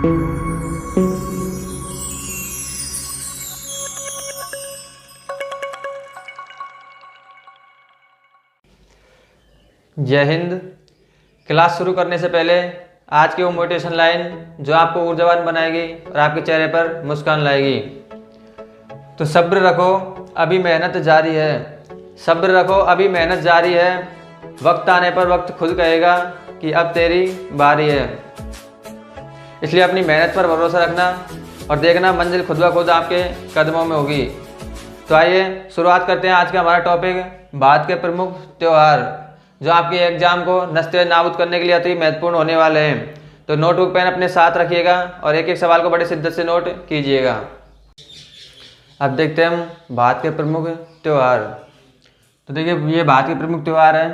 जय हिंद। क्लास शुरू करने से पहले आज की वो मोटिवेशन लाइन जो आपको ऊर्जावान बनाएगी और आपके चेहरे पर मुस्कान लाएगी। तो सब्र रखो, अभी मेहनत जारी है। सब्र रखो, अभी मेहनत जारी है। वक्त आने पर वक्त खुद कहेगा कि अब तेरी बारी है। इसलिए अपनी मेहनत पर भरोसा रखना और देखना मंजिल खुद ब खुद आपके कदमों में होगी। तो आइए शुरुआत करते हैं आज का हमारा टॉपिक, भारत के प्रमुख त्यौहार जो आपके एग्जाम को नस्ते नाबूद करने के लिए अति महत्वपूर्ण होने वाले हैं। तो नोटबुक पेन अपने साथ रखिएगा और एक एक सवाल को बड़े शिद्दत से नोट कीजिएगा। अब देखते हैं हम भारत के प्रमुख त्यौहार। तो देखिए, ये भारत के प्रमुख त्यौहार हैं।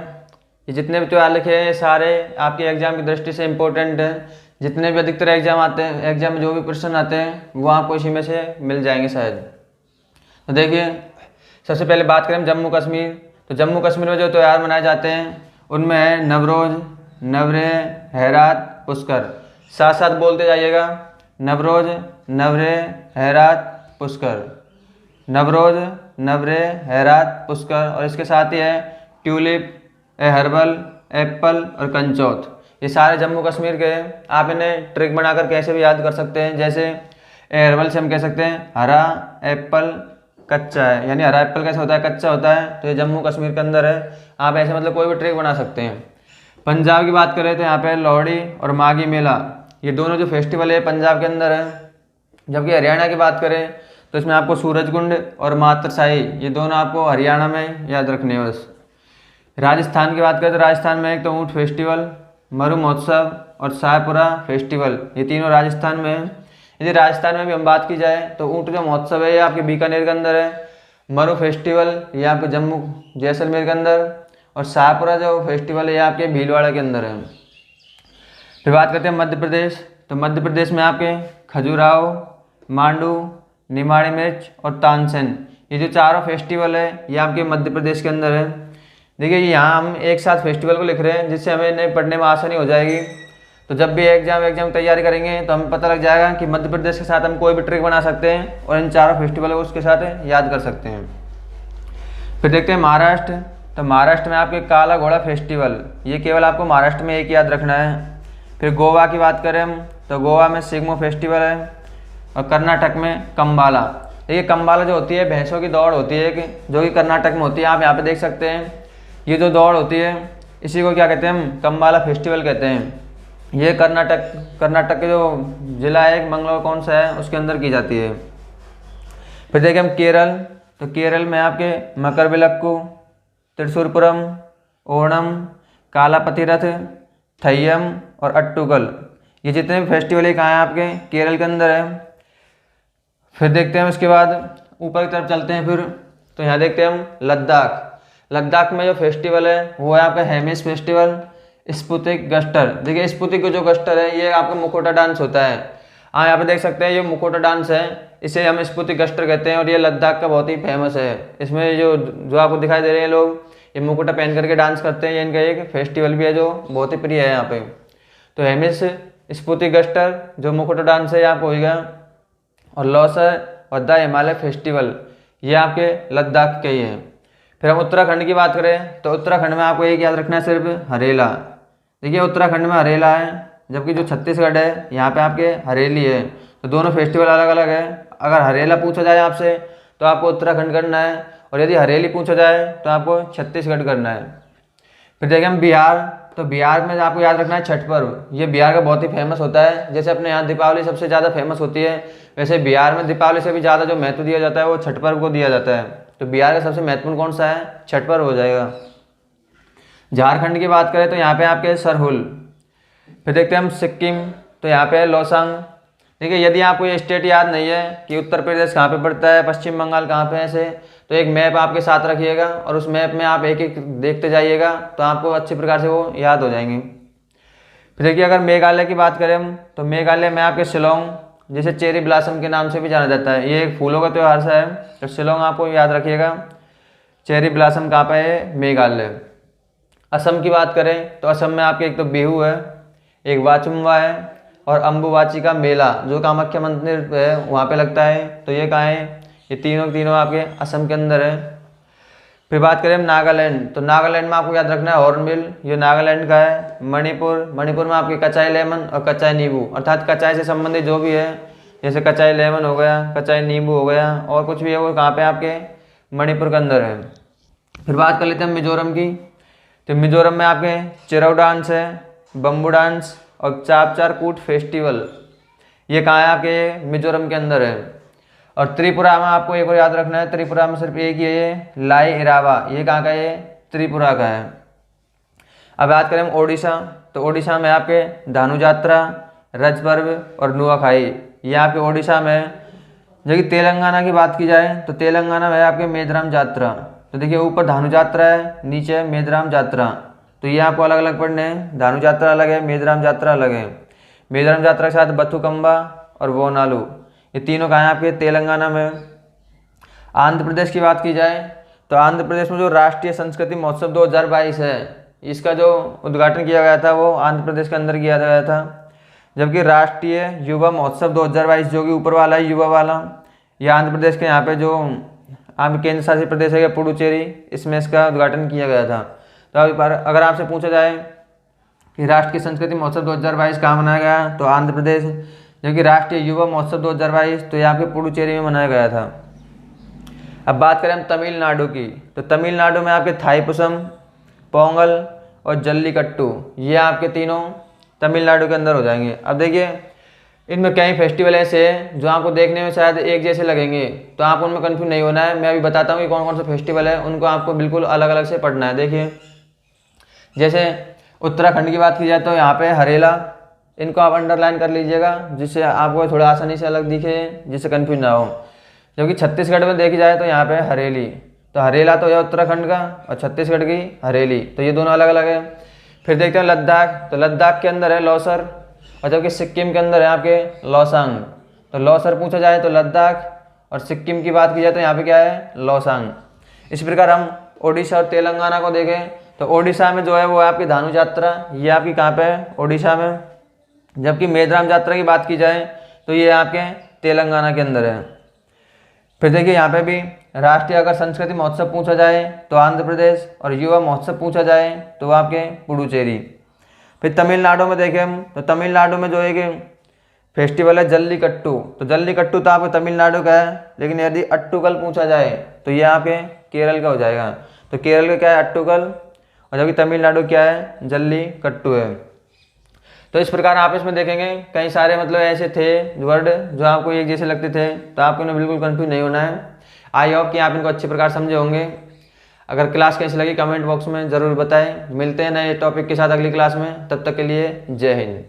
ये जितने भी त्यौहार लिखे हैं ये सारे आपके एग्जाम की दृष्टि से इम्पोर्टेंट हैं। जितने भी अधिकतर एग्जाम आते हैं, एग्जाम में जो भी प्रश्न आते हैं वो आपको इसी में से मिल जाएंगे शायद। तो देखिए, सबसे पहले बात करें जम्मू कश्मीर। तो जम्मू कश्मीर में जो त्यौहार मनाए जाते हैं उनमें है नवरोज, नवरेह, हेरात, पुष्कर। साथ साथ बोलते जाइएगा, नवरोज, नवरेह, हेरात, पुष्कर। नवरोज, नवरेह, हेरात, पुष्कर। और इसके साथ ही है ट्यूलिप, हर्बल, एप्पल और कंचौथ। ये सारे जम्मू कश्मीर के। आप इन्हें ट्रिक बनाकर कैसे भी याद कर सकते हैं। जैसे हर्बल से हम कह सकते हैं हरा एप्पल कच्चा है, यानी हरा एप्पल कैसे होता है, कच्चा होता है। तो ये जम्मू कश्मीर के अंदर है। आप ऐसे मतलब कोई भी ट्रिक बना सकते हैं। पंजाब की बात करें तो यहाँ पे लोहड़ी और माघी मेला, ये दोनों जो फेस्टिवल है पंजाब के अंदर है। जबकि हरियाणा की बात करें तो इसमें आपको सूरजकुंड और मातरशाही, ये दोनों आपको हरियाणा में याद रखने हैं बस। राजस्थान की बात करें तो राजस्थान में एक तो ऊँट फेस्टिवल, मरु महोत्सव और शाहपुरा फेस्टिवल, ये तीनों राजस्थान में है। यदि राजस्थान में भी हम बात की जाए तो ऊँट जो महोत्सव है ये आपके बीकानेर के अंदर है। मरु फेस्टिवल ये आपके जम्मू जैसलमेर के अंदर, और शाहपुरा जो फेस्टिवल है ये आपके भीलवाड़ा के अंदर है। फिर बात करते हैं मध्य प्रदेश। तो मध्य प्रदेश में आपके खजुराहो, मांडू, निमाड़ी मिर्च और तानसेन, ये जो चारों फेस्टिवल है ये आपके मध्य प्रदेश के अंदर है। देखिए, यहाँ हम एक साथ फेस्टिवल को लिख रहे हैं जिससे हमें इन्हें पढ़ने में आसानी हो जाएगी। तो जब भी एग्जाम तैयारी करेंगे तो हमें पता लग जाएगा कि मध्य प्रदेश के साथ हम कोई भी ट्रिक बना सकते हैं और इन चारों फेस्टिवल को उसके साथ याद कर सकते हैं। फिर देखते हैं महाराष्ट्र। तो महाराष्ट्र में आपके काला घोड़ा फेस्टिवल, ये केवल आपको महाराष्ट्र में एक याद रखना है। फिर गोवा की बात करें हम तो गोवा में सिग्मो फेस्टिवल है। और कर्नाटक में कम्बाला। देखिए, कम्बाला जो होती है भैंसों की दौड़ होती है जो कि कर्नाटक में होती है। आप यहाँ पे देख सकते हैं, ये जो दौड़ होती है इसी को क्या कहते हैं हम, कम्बाला फेस्टिवल कहते हैं। ये कर्नाटक के जो जिला है मंगलौर कौन सा है उसके अंदर की जाती है। फिर देखें हम केरल। तो केरल में आपके मकरविलक्कू, त्रिशूरपुरम, ओणम, कालापतिरथ, थय्यम और अट्टुकल, ये जितने भी फेस्टिवल है कहाँ हैं आपके केरल के अंदर है। फिर देखते हैं उसके बाद ऊपर की तरफ चलते हैं। फिर तो यहाँ देखते हैं हम लद्दाख। लद्दाख में जो फेस्टिवल है वो है आपका हेमिस फेस्टिवल, स्पुतिक गस्टर। देखिए, स्पुतिक जो गस्टर है ये आपका मुखोटा डांस होता है। हाँ, यहाँ पे देख सकते हैं ये मुखोटा डांस है, इसे हम स्पुतिक गस्टर कहते हैं और ये लद्दाख का बहुत ही फेमस है। इसमें जो आपको दिखाई दे रहे हैं लोग ये मुखोटा पहन करके डांस करते हैं, ये इनका एक फेस्टिवल भी है जो बहुत ही प्रिय है यहाँ पे। तो हेमिस स्पुतिक गस्टर जो मुखोटा डांस है आपको होगा, और लौसर और द हिमालय फेस्टिवल ये आपके लद्दाख के ही हैं। फिर हम उत्तराखंड की बात करें तो उत्तराखंड में आपको एक याद रखना है, सिर्फ हरेला। देखिए, उत्तराखंड में हरेला है, जबकि जो छत्तीसगढ़ है यहाँ पे आपके हरेली है। तो दोनों फेस्टिवल अलग अलग है। अगर हरेला पूछा जाए आपसे तो आपको उत्तराखंड करना है, और यदि हरेली पूछा जाए तो आपको छत्तीसगढ़ करना है। फिर देखें हम बिहार। तो बिहार में आपको याद रखना है छठ पर्व, ये बिहार का बहुत ही फेमस होता है। जैसे अपने यहाँ दीपावली सबसे ज़्यादा फेमस होती है, वैसे बिहार में दीपावली से भी ज़्यादा जो महत्व दिया जाता है वो छठ पर्व को दिया जाता है। तो बिहार का सबसे महत्वपूर्ण कौन सा है, छठ पर्व हो जाएगा। झारखंड की बात करें तो यहाँ पे आपके सरहुल। फिर देखते हैं हम सिक्किम। तो यहाँ पे है लोसांग। देखिए, यदि आपको ये स्टेट याद नहीं है कि उत्तर प्रदेश कहाँ पे पड़ता है, पश्चिम बंगाल कहाँ पे है ऐसे, तो एक मैप आपके साथ रखिएगा और उस मैप में आप एक एक देखते जाइएगा तो आपको अच्छी प्रकार से वो याद हो जाएंगे। फिर देखिए, अगर मेघालय की बात करें हम तो मेघालय में आपके शिलोंग, जिसे चेरी ब्लॉसम के नाम से भी जाना जाता है, ये एक फूलों का त्यौहार सा है। तो शिलोंग आपको याद रखिएगा। चेरी ब्लॉसम कहाँ पे है, मेघालय। असम की बात करें तो असम में आपके एक तो बिहू है, एक वाचुम्वा है, और अम्बुबाची का मेला जो कामाख्या मंदिर है वहाँ पे लगता है। तो ये कहाँ है? ये तीनों आपके असम के अंदर है। फिर बात करें नागालैंड, तो नागालैंड में आपको याद रखना है हॉर्नबिल, ये नागालैंड का है। मणिपुर में आपके कचाई लेमन और कचाई नींबू, अर्थात कचाई से संबंधित जो भी है, जैसे कचाई लेमन हो गया, कचाई नींबू हो गया और कुछ भी है, वो कहाँ पे आपके मणिपुर के अंदर है। फिर बात कर लेते हैं मिजोरम की। तो मिजोरम में आपके चिरौ डांस है, बम्बू डांस और चापचारकूट फेस्टिवल, ये कहाँ है? आपके मिजोरम के अंदर है। और त्रिपुरा में आपको एक और याद रखना है, त्रिपुरा में सिर्फ एक ही है, ये लाई इरावा, ये कहाँ का है? त्रिपुरा का है। अब बात करें हम ओडिशा, तो ओडिशा में आपके धानु यात्रा, रज पर्व और नुआखाई, ये आपके ओडिशा में है। जो कि तेलंगाना की बात की जाए तो तेलंगाना में आपके मेदराम यात्रा, तो देखिए ऊपर धानु यात्रा है, नीचे है मेदराम यात्रा, तो ये आपको अलग अलग पढ़ने हैं। धानु यात्रा अलग है, मेदराम यात्रा अलग है। मेदराम यात्रा के साथ बथुकम्बा और बोनालू, ये तीनों कहाँ हैं? आपके तेलंगाना में। आंध्र प्रदेश की बात की जाए तो आंध्र प्रदेश में जो राष्ट्रीय संस्कृति महोत्सव 2022 है, इसका जो उद्घाटन किया गया था वो आंध्र प्रदेश के अंदर किया गया था। जबकि राष्ट्रीय युवा महोत्सव 2022 जो कि ऊपर वाला है युवा वाला, ये आंध्र प्रदेश के यहाँ पे जो केंद्र शासित प्रदेश है पुडुचेरी, इसमें इसका उद्घाटन किया गया था। तो अगर आपसे पूछा जाए कि राष्ट्रीय संस्कृति महोत्सव 2022 कहाँ मनाया गया, तो आंध्र प्रदेश। जबकि राष्ट्रीय युवा महोत्सव 2022 तो यहाँ पे पुडुचेरी में मनाया गया था। अब बात करें हम तमिलनाडु की, तो तमिलनाडु में आपके थाईपुसम, पोंगल और जल्लीकट्टू, ये आपके तीनों तमिलनाडु के अंदर हो जाएंगे। अब देखिए इनमें कई फेस्टिवल ऐसे हैं जो आपको देखने में शायद एक जैसे लगेंगे, तो आपको उनमें कन्फ्यूज नहीं होना है। मैं अभी बताता हूँ कि कौन कौन सा फेस्टिवल है, उनको आपको बिल्कुल अलग अलग से पढ़ना है। देखिए जैसे उत्तराखंड की बात की जाए तो यहाँ पे हरेला, इनको आप अंडरलाइन कर लीजिएगा जिससे आपको थोड़ा आसानी से अलग दिखे, जिससे कन्फ्यूज ना हो। जबकि छत्तीसगढ़ में देखी जाए तो यहाँ पे हरेली, तो हरेला तो है उत्तराखंड का और छत्तीसगढ़ की हरेली, तो ये दोनों अलग अलग है। फिर देखते हैं लद्दाख, तो लद्दाख के अंदर है लौसर, और जबकि सिक्किम के अंदर है आपके लौसांग। तो लौसर पूछा जाए तो लद्दाख, और सिक्किम की बात की जाए तो यहाँ पे क्या है? लौसांग। इसी प्रकार हम ओडिशा और तेलंगाना को देखें तो ओडिशा में जो है वो है आपकी धानु यात्रा, ये आपकी कहाँ पे है? ओडिशा में। जबकि मेदराम यात्रा की बात की जाए तो ये आपके तेलंगाना के अंदर है। फिर देखिए यहाँ पे भी राष्ट्रीय अगर संस्कृति महोत्सव पूछा जाए तो आंध्र प्रदेश, और युवा महोत्सव पूछा जाए तो आपके पुडुचेरी। फिर तमिलनाडु में देखें हम तो तमिलनाडु में जो है कि फेस्टिवल है जल्लीकट्टू, तो जल्लीकट्टू तो आपके तमिलनाडु का है, लेकिन यदि अट्टुकल पूछा जाए तो ये आपके केरल का हो जाएगा। तो केरल का क्या है? अट्टुकल, और जबकि तमिलनाडु क्या है? जल्लीकट्टू है। तो इस प्रकार आप इसमें देखेंगे कई सारे मतलब ऐसे थे वर्ड जो आपको एक जैसे लगते थे, तो आपको इन्हें बिल्कुल कंफ्यूज नहीं होना है। आई होप कि आप इनको अच्छे प्रकार समझे होंगे। अगर क्लास कैसी लगी कमेंट बॉक्स में ज़रूर बताएं। मिलते हैं नए टॉपिक के साथ अगली क्लास में, तब तक के लिए जय हिंद।